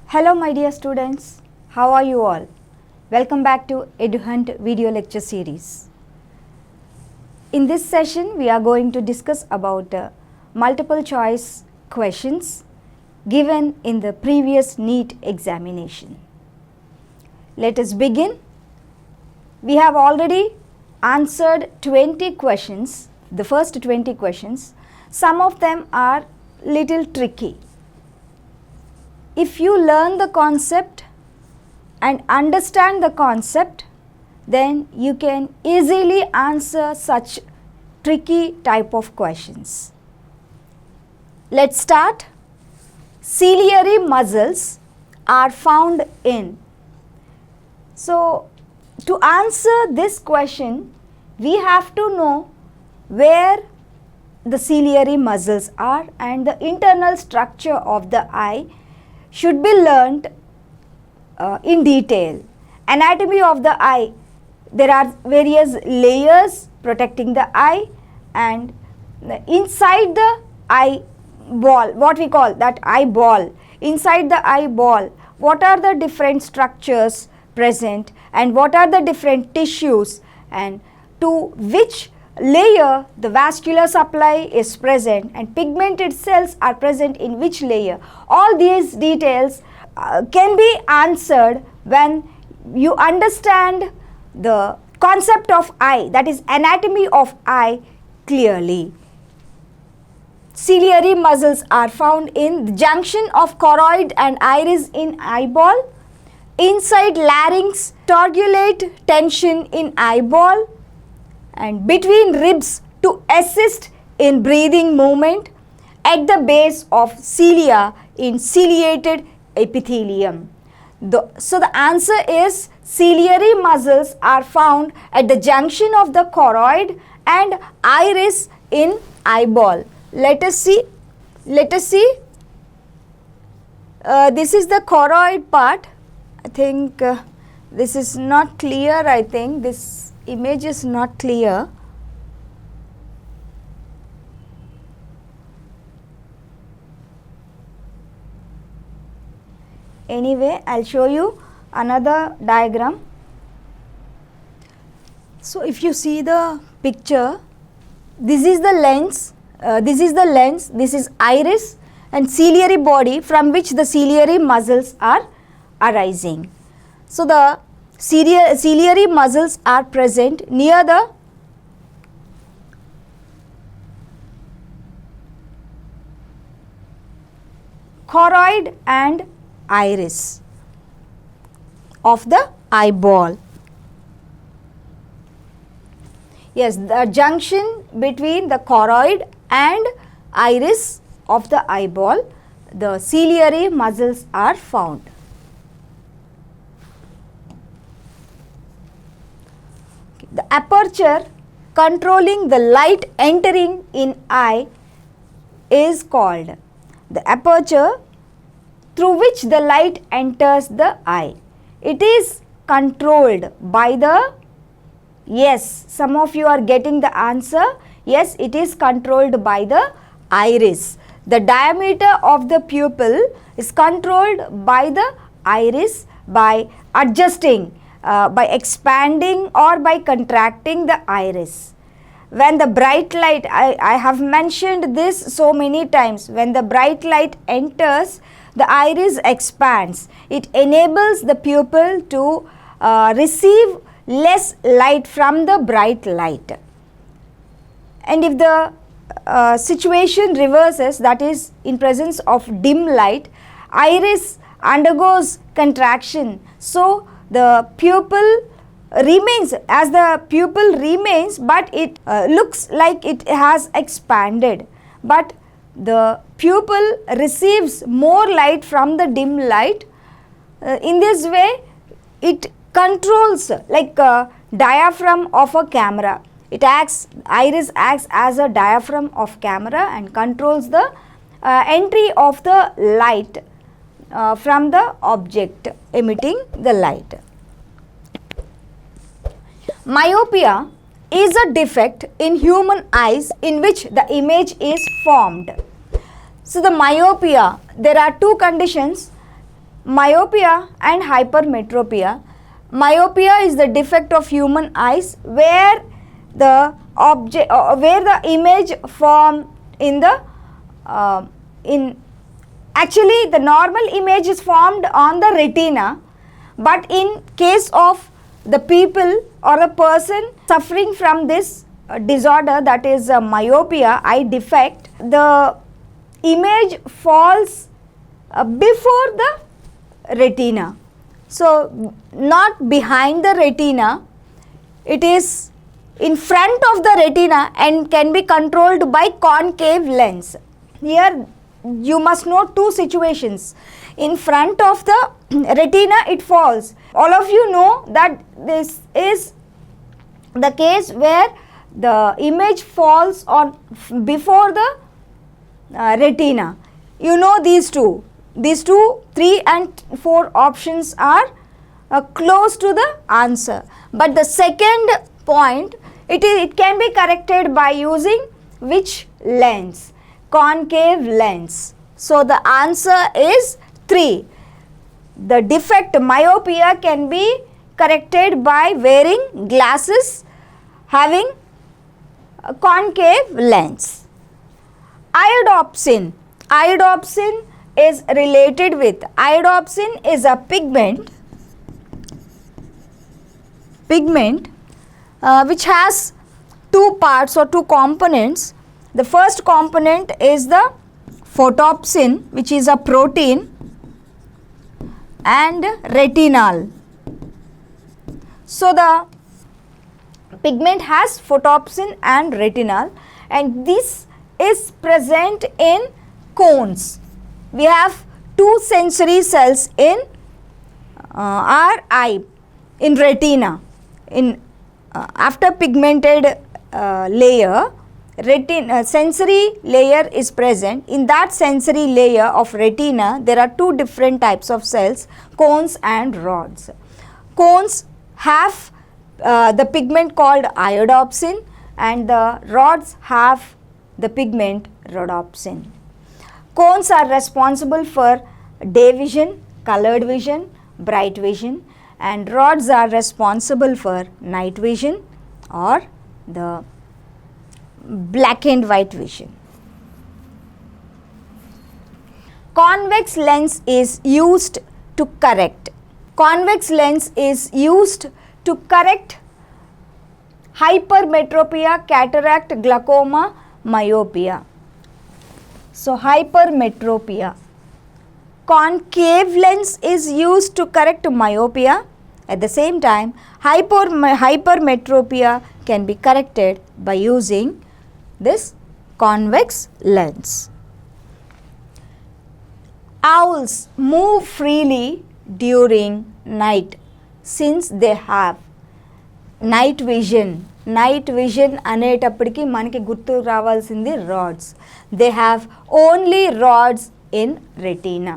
Hello my dear students, how are you all? Welcome back to EduHunt video lecture series. In this session we are going to discuss about multiple choice questions given in the previous NEET examination. Let us begin. We have already answered 20 questions, the first 20 questions. Some of them are little tricky. If you learn the concept and understand the concept, then you can easily answer such tricky type of questions. Let's start. Ciliary muscles are found in. So, to answer this question, we have to know where the ciliary muscles are, and the internal structure of the eye should be learnt in detail. Anatomy of the eye, there are various layers protecting the eye, and inside the eye ball, what we call that eye ball, inside the eye ball, what are the different structures present and what are the different tissues, and to which layer the vascular supply is present and pigmented cells are present in which layer. All these details can be answered when you understand the concept of eye, that is anatomy of eye, clearly. Ciliary muscles are found in the junction of choroid and iris in eyeball, inside larynx, torgulate tension in eyeball, and between ribs to assist in breathing movement, at the base of cilia in ciliated epithelium. So the answer is ciliary muscles are found at the junction of the choroid and iris in eyeball. Let us see. This is the choroid part. I think this is not clear. I think this image is not clear. Anyway, I'll show you another diagram. So if you see the picture, this is the lens, this is iris and ciliary body from which the ciliary muscles are arising. So the ciliary muscles are present near the choroid and iris of the eyeball. Yes, the junction between the choroid and iris of the eyeball, the ciliary muscles are found. The aperture controlling the light entering in eye is called the aperture through which the light enters the eye. It is controlled by the, yes, some of you are getting the answer. Yes, it is controlled by the iris. The diameter of the pupil is controlled by the iris by adjusting, by expanding or by contracting the iris. When the bright light, I have mentioned this so many times, when the bright light enters, the iris expands. It enables the pupil to receive less light from the bright light. And if the situation reverses, that is in presence of dim light, iris undergoes contraction. So the pupil remains, as the pupil remains, but it looks like it has expanded, but the pupil receives more light from the dim light. In this way it controls, like diaphragm of a camera. Iris acts as a diaphragm of camera and controls the entry of the light from the object emitting the light. Myopia is a defect in human eyes in which the image is formed. So the myopia, there are two conditions, myopia and hypermetropia. Myopia is the defect of human eyes where the image formed actually the normal image is formed on the retina, but in case of the people or a person suffering from this disorder, that is myopia, eye defect, the image falls before the retina. So not behind the retina, it is in front of the retina and can be controlled by concave lens. Here you must know two situations. In front of the retina it falls. All of you know that this is the case where the image falls on before the retina. You know these two. These 2, 3 and 4 options are close to the answer. But the second point, it can be corrected by using which lens? Concave lens. So the answer is 3. The defect myopia can be corrected by wearing glasses having a concave lens. Iodopsin. Iodopsin is related with, iodopsin is a pigment which has two parts or two components. The first component is the photopsin, which is a protein, and retinal. So the pigment has photopsin and retinal, and this is present in cones. We have 2 sensory cells in our eye, in retina. After pigmented layer, sensory layer is present. In that sensory layer of retina, there are 2 different types of cells, cones and rods. Cones have the pigment called iodopsin, and the rods have the pigment rhodopsin. Cones are responsible for day vision, colored vision, bright vision, and rods are responsible for night vision or the black and white vision. Convex lens is used to correct. Convex lens is used to correct hypermetropia, cataract, glaucoma, myopia. So hypermetropia. Concave lens is used to correct myopia. At the same time, hypermetropia can be corrected by using this convex lens. Owls move freely during night since they have night vision. Night vision అనేటప్పటికి మనకి గుర్తు రావాల్సింది rods. They have only rods in retina.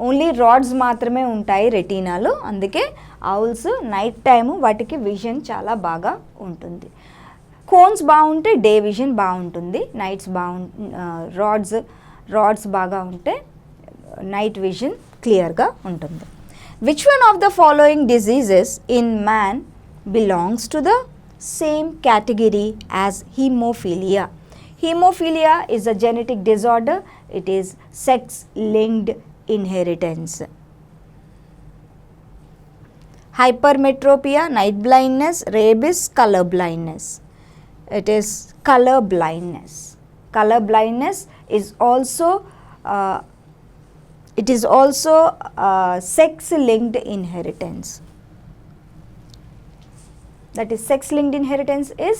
Only rods మాత్రమే ఉంటాయి రెటీనాలో, అందుకే owls night time వాటికి vision చాలా బాగా ఉంటుంది. కోన్స్ బాగుంటే డే విజన్ బాగుంటుంది, రాడ్స్ బాగా ఉంటే నైట్ విజన్ క్లియర్గా ఉంటుంది. Which one of the following diseases in man belongs to the same category as hemophilia? Hemophilia is a genetic disorder. It is sex-linked inheritance. Hypermetropia, night blindness, rabies, color blindness. It is color blindness. Color blindness is also sex-linked inheritance. That is, sex-linked inheritance is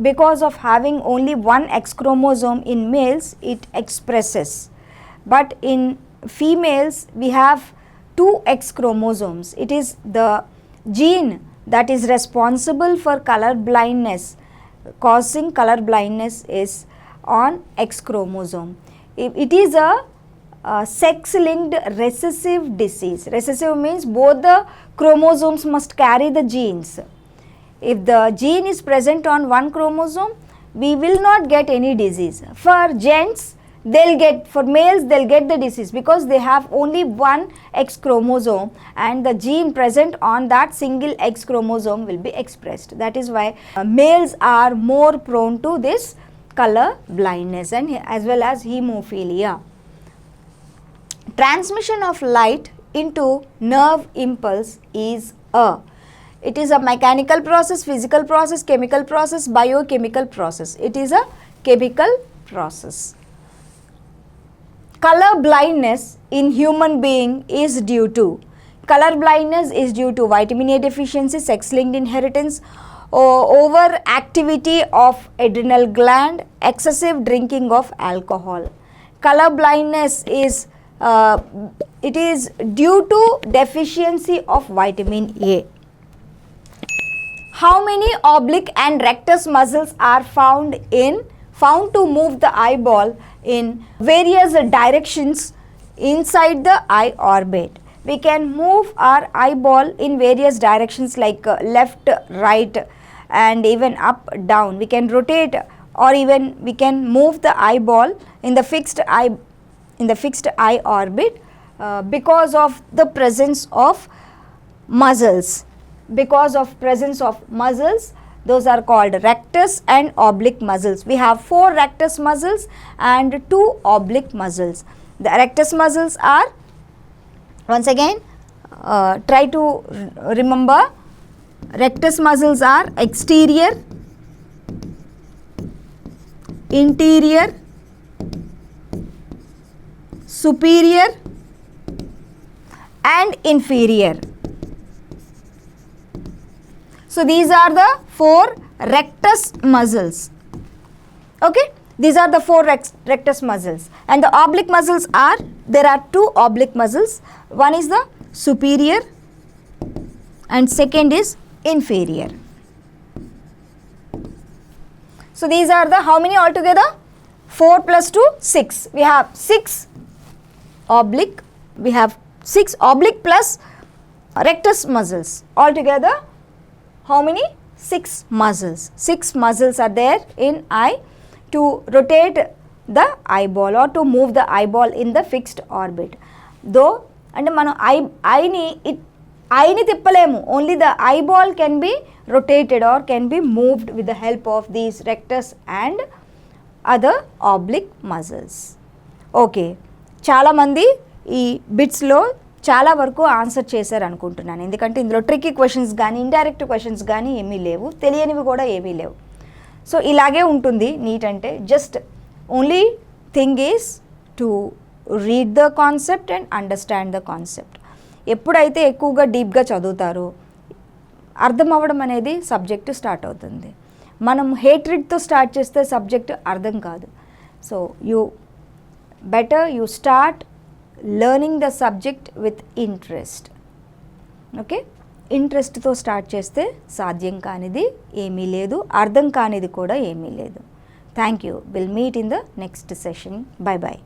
because of having only one X chromosome in males, it expresses, but in females we have 2 X chromosomes. It is the gene that is responsible for color blindness, causing color blindness is on X chromosome. It is a sex-linked recessive disease. Recessive means both the chromosomes must carry the genes. If the gene is present on one chromosome, we will not get any disease. For gents, for males they'll get the disease because they have only one X chromosome and the gene present on that single X chromosome will be expressed. That is why males are more prone to this color blindness and as well as hemophilia. Transmission of light into nerve impulse is it is a mechanical process, physical process, chemical process, biochemical process. It is a chemical process. Color blindness in human being is due to vitamin A deficiency, sex-linked inheritance, overactivity of adrenal gland, excessive drinking of alcohol. Color blindness is it is due to deficiency of vitamin A. How many oblique and rectus muscles are found to move the eyeball in various directions inside the eye orbit? We can move our eyeball in various directions like left, right and even up, down. We can rotate or even we can move the eyeball in the fixed eye orbit because of the presence of muscles. Those are called rectus and oblique muscles. We have 4 rectus muscles and 2 oblique muscles. The rectus muscles are, once again, try to remember, rectus muscles are exterior, interior, superior and inferior. So these are the 4 rectus muscles. Okay, these are the 4 rectus muscles, and the oblique muscles are, there are 2 oblique muscles. One is the superior and second is inferior. So these are the, how many altogether? 4 plus 2, 6. We have 6 oblique, we have 6 oblique plus rectus muscles. Altogether, how many? 6 muscles. 6 muscles are there in eye to rotate the eyeball or to move the eyeball in the fixed orbit. Though, and మనం ఐని తిప్పలేము, only the eyeball can be rotated or can be moved with the help of these rectus and other oblique muscles. Okay, చాలా మంది ఈ బిట్స్లో చాలా వరకు answer చేశారు అనుకుంటున్నాను, ఎందుకంటే ఇందులో ట్రిక్కీ క్వశ్చన్స్ కానీ ఇండైరెక్ట్ క్వశ్చన్స్ కానీ ఏమీ లేవు, తెలియనివి కూడా ఏమీ లేవు. సో ఇలాగే ఉంటుంది నీట్ అంటే. Just only thing is to read the concept and understand the concept. ఎప్పుడైతే ఎక్కువగా డీప్గా చదువుతారో అర్థం అవ్వడం అనేది సబ్జెక్టు స్టార్ట్ అవుతుంది. మనం హేట్రిడ్తో స్టార్ట్ చేస్తే సబ్జెక్టు అర్థం కాదు. So you start learning the subject with interest. Okay, ఇంట్రెస్ట్తో స్టార్ట్ చేస్తే సాధ్యం కానిది ఏమీ లేదు, అర్థం కానిది కూడా ఏమీ లేదు. Thank you. Will meet in the next session. By by.